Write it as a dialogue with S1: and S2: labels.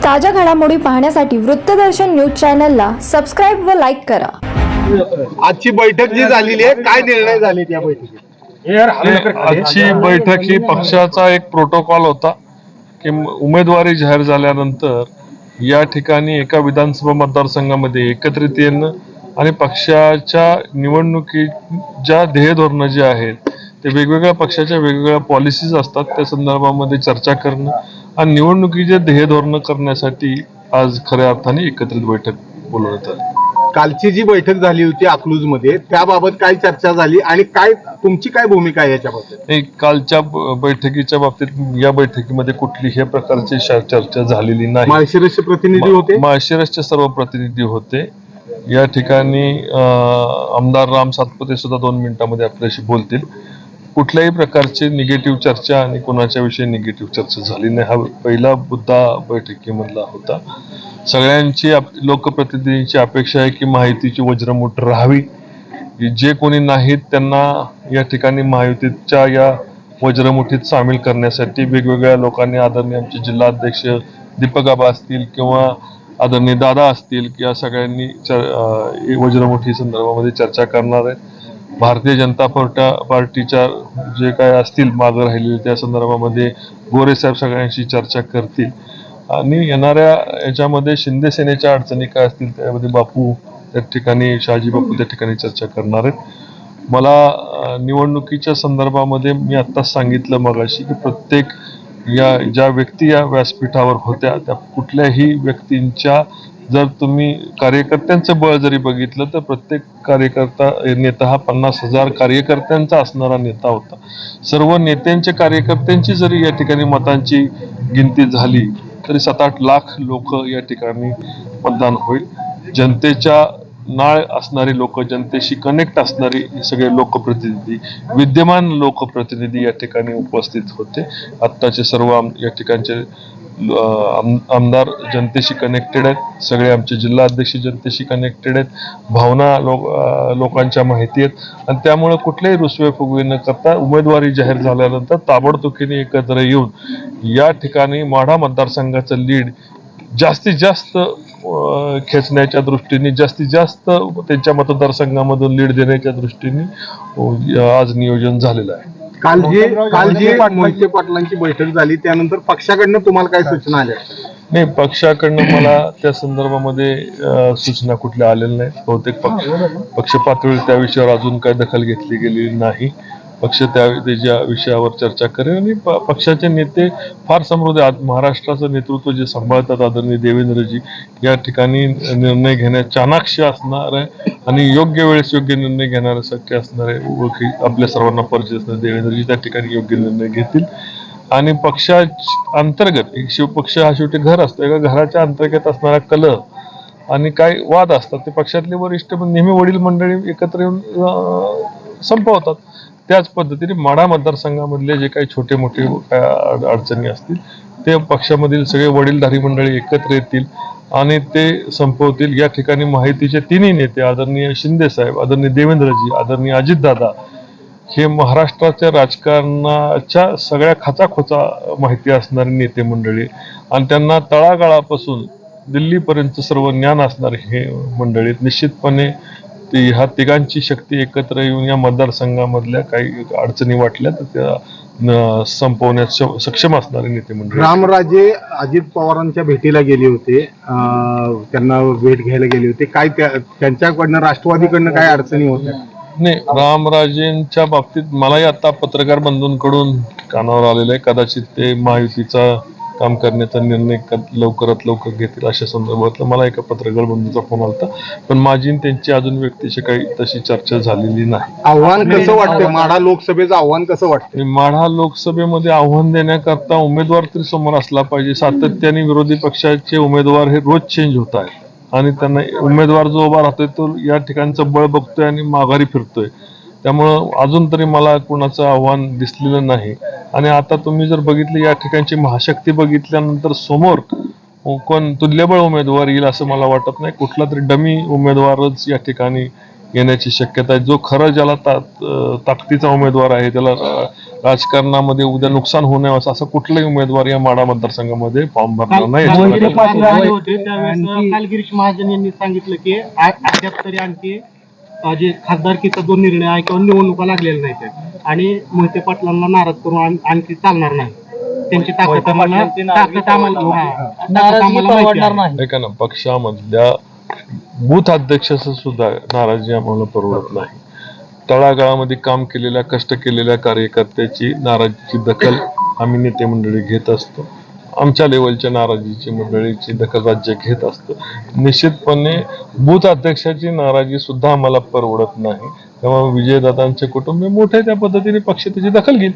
S1: ताज्या घडामोडी पाहण्यासाठी वृत्तदर्शन न्यूज चॅनलला सबस्क्राइब व लाईक करा।
S2: आजची बैठक जी झालेली आहे, काय निर्णय झाले त्या बैठकीत?
S3: आजची बैठक ही पक्षाचा एक प्रोटोकॉल होता की उमेदवारी जाहीर झाल्यानंतर या ठिकाणी एका विधानसभा मतदारसंघामध्ये एकत्रित येणं आणि पक्षाच्या निवडणुकी ज्या ध्येय धोरणं जे आहेत ते वेगवेगळ्या पक्षाच्या वेगवेगळ्या पॉलिसीज असतात त्या संदर्भामध्ये चर्चा करणं आणि निवडणुकीचे ध्येय धोरणं करण्यासाठी आज खऱ्या अर्थाने एकत्रित बैठक बोलवण्यात आली।
S2: कालची जी बैठक झाली होती अकलूजमध्ये त्याबाबत काय चर्चा झाली आणि काय तुमची काय भूमिका आहे याच्याबद्दल?
S3: कालच्या बैठकीच्या बाबतीत या बैठकीमध्ये कुठलीही प्रकारची चर्चा झालेली नाही।
S2: माळशिरसचे प्रतिनिधी होते,
S3: माळशिरसचे सर्व प्रतिनिधी होते। या ठिकाणी आमदार राम सातपुते सुद्धा 2 मिनिटांमध्ये आपल्याशी बोलतील। कुठल्याही प्रकारची निगेटिव्ह चर्चा आणि कोणाच्या विषयी निगेटिव्ह चर्चा झाली नाही। हा पहिला मुद्दा बैठकीमधला होता। सगळ्यांची लोकप्रतिनिधींची अपेक्षा आहे की माहितीची वज्रमुठ राहावी। जे कोणी नाहीत त्यांना या ठिकाणी महायुतीच्या या वज्रमुठीत सामील करण्यासाठी वेगवेगळ्या लोकांनी आदरणीय आमचे जिल्हाध्यक्ष दीपक आबा असतील किंवा आदरणीय दादा असतील या सगळ्यांनी वज्रमुठी संदर्भामध्ये चर्चा करणार आहेत। भारतीय जनता पार्टीच्या जे काय असतील मागे राहिलेले त्या संदर्भामध्ये गोरे साहेब सगळ्यांशी चर्चा करतील आणि येणाऱ्या याच्यामध्ये शिंदे सेनेच्या अडचणी काय असतील त्यामध्ये बापू त्या ठिकाणी शहाजी बापू त्या ठिकाणी चर्चा करणार आहेत। मला निवडणुकीच्या संदर्भामध्ये मी आत्ताच सांगितलं मगाशी की प्रत्येक या ज्या व्यक्ती या व्यासपीठावर होत्या त्या कुठल्याही व्यक्तींच्या जर तुम्ही कार्यकर्त्यांचं बळ जरी बघितलं तर प्रत्येक कार्यकर्ता नेता हा 50,000 कार्यकर्त्यांचा असणारा नेता होता। सर्व नेत्यांच्या कार्यकर्त्यांची जरी या ठिकाणी मतांची गिनती झाली तरी 7-8 लाख लोक या ठिकाणी मतदान होईल। जनतेच्या नाळ असणारी लोक, जनतेशी कनेक्ट असणारी सगळे लोकप्रतिनिधी, विद्यमान लोकप्रतिनिधी या ठिकाणी उपस्थित होते। आत्ताचे सर्व या ठिकाणचे आमदार जनतेशी कनेक्टेड आहेत, सगळे आमचे जिल्हाध्यक्ष जनतेशी कनेक्टेड आहेत, भावना लोकांच्या माहिती आहेत आणि त्यामुळे कुठलेही रुसवे फुगवे न करता उमेदवारी जाहीर झाल्यानंतर ताबडतोबीने एकत्र येऊन या ठिकाणी माढा मतदारसंघाचं लीड जास्तीत जास्त खेचण्याच्या दृष्टीने, जास्तीत जास्त त्यांच्या मतदारसंघामधून लीड देण्याच्या दृष्टीने आज नियोजन झालेलं आहे।
S2: काल जी मोहिते पाटलांची बैठक झाली त्यानंतर पक्षाकडनं तुम्हाला काय सूचना आल्या?
S3: नाही, पक्षाकडनं मला त्या संदर्भामध्ये सूचना कुठल्या आलेल्या नाहीत। बहुतेक पक्ष पातळीवर त्या विषयावर अजून काही दखल घेतली गेलेली नाही। पक्ष त्याच्या विषयावर चर्चा करेल आणि पक्षाचे नेते फार समृद्ध आहेत। महाराष्ट्राचं नेतृत्व जे सांभाळतात आदरणीय देवेंद्रजी या ठिकाणी निर्णय घेण्यात चाणाक्ष असणार आहे आणि योग्य वेळेस योग्य निर्णय घेण्यासाठी असणारे ओळखी आपल्या सर्वांना परिचित असणारे देवेंद्रजी त्या ठिकाणी योग्य निर्णय घेतील आणि पक्षा अंतर्गत शिवपक्ष हा शेवटी घर असतो, एका घराच्या अंतर्गत असणारा कलह आणि काही वाद असतात ते पक्षातले वरिष्ठ नेहमी वडील मंडळी एकत्र येऊन संपवतात। त्याच पद्धतीने माढा मतदारसंघामधले जे काही छोटे मोठे अडचणी असतील ते पक्षामधील सगळे वडीलधारी मंडळी एकत्र येतील आणि ते संपवतील। या ठिकाणी माहितीचे तिन्ही नेते आदरणीय शिंदे साहेब, आदरणीय देवेंद्रजी, आदरणीय अजितदादा हे महाराष्ट्राच्या राजकारणाच्या सगळ्या खाचाखोचा माहिती असणारे नेते मंडळी आणि त्यांना तळागाळापासून दिल्लीपर्यंत सर्व ज्ञान असणारे हे मंडळी निश्चितपणे ह्या तिघांची शक्ती एकत्र येऊन या मतदारसंघामधल्या काही अडचणी वाटल्या तर त्या संपवण्यात सक्षम असणारे नेते मंडळी।
S2: रामराजे अजित पवारांच्या भेटीला गेले होते, त्यांना भेट घ्यायला गेले होते, काय त्यांच्याकडनं राष्ट्रवादीकडनं काय अडचणी होत्या?
S3: नाही, रामराजेंच्या बाबतीत मलाही आता पत्रकार बंधूंकडून कानावर आलेलं आहे, कदाचित ते महायुतीचा काम करण्याचा निर्णय लवकरात लवकर घेतील अशा संदर्भातला मला एका पत्रकार बंधूचा फोन आला, पण माझी त्यांची अजून व्यक्तीशी काही तशी चर्चा झालेली नाही।
S2: आव्हान कसं वाटतं? माढा लोकसभेचं आव्हान कसं वाटतं?
S3: माढा लोकसभेमध्ये आव्हान देण्याकरता उमेदवार तरी समोर असला पाहिजे। सातत्याने विरोधी पक्षाचे उमेदवार हे रोज चेंज होत आहेत आणि त्यांना उमेदवार जो उभा राहतोय तो या ठिकाणचं बळ बघतोय आणि माघारी फिरतोय, त्यामुळं अजून तरी मला कोणाचं आव्हान दिसलेलं नाही। आणि आता तुम्ही जर बघितलं या ठिकाणची महाशक्ती बघितल्यानंतर समोर कोण तुल्यबळ उमेदवार येईल असं मला वाटत नाही। कुठला तरी डमी उमेदवारच या ठिकाणी येण्याची शक्यता आहे। जो खरं ज्याला ताकदीचा उमेदवार आहे, त्याला राजकारणामध्ये उद्या नुकसान होऊ नये असं कुठलाही उमेदवार या माढा मतदारसंघामध्ये फॉर्म भरणार नाही
S4: मोहिते
S3: याच्यामध्ये
S4: पाटील आले होते त्यावेळेस काल गिरीश महाजन यांनी सांगितलं की अद्याप तरी आणखी जे खासदारकीचा जो निर्णय आहे किंवा निवडणुका लागलेल्या नाहीत आणि मोहिते पाटलांना नाराज करून आणखी चालणार नाही. त्यांची ताकद आम्हाला परवडणार नाही.
S3: ऐका ना, पक्षामधल्या बूथ अध्यक्षाचं सुद्धा नाराजी आम्हाला परवडत नाही. तळागाळामध्ये काम केलेल्या कष्ट केलेल्या कार्यकर्त्याची नाराजीची दखल आम्ही नेते मंडळी घेत असतो. आमच्या लेवलच्या नाराजीची मंडळीची दखल राज्य घेत असतं. निश्चितपणे बूथ अध्यक्षाची नाराजी सुद्धा आम्हाला परवडत नाही. तेव्हा विजयदादांचे कुटुंब मोठे त्या पद्धतीने पक्ष त्याची दखल घेईल.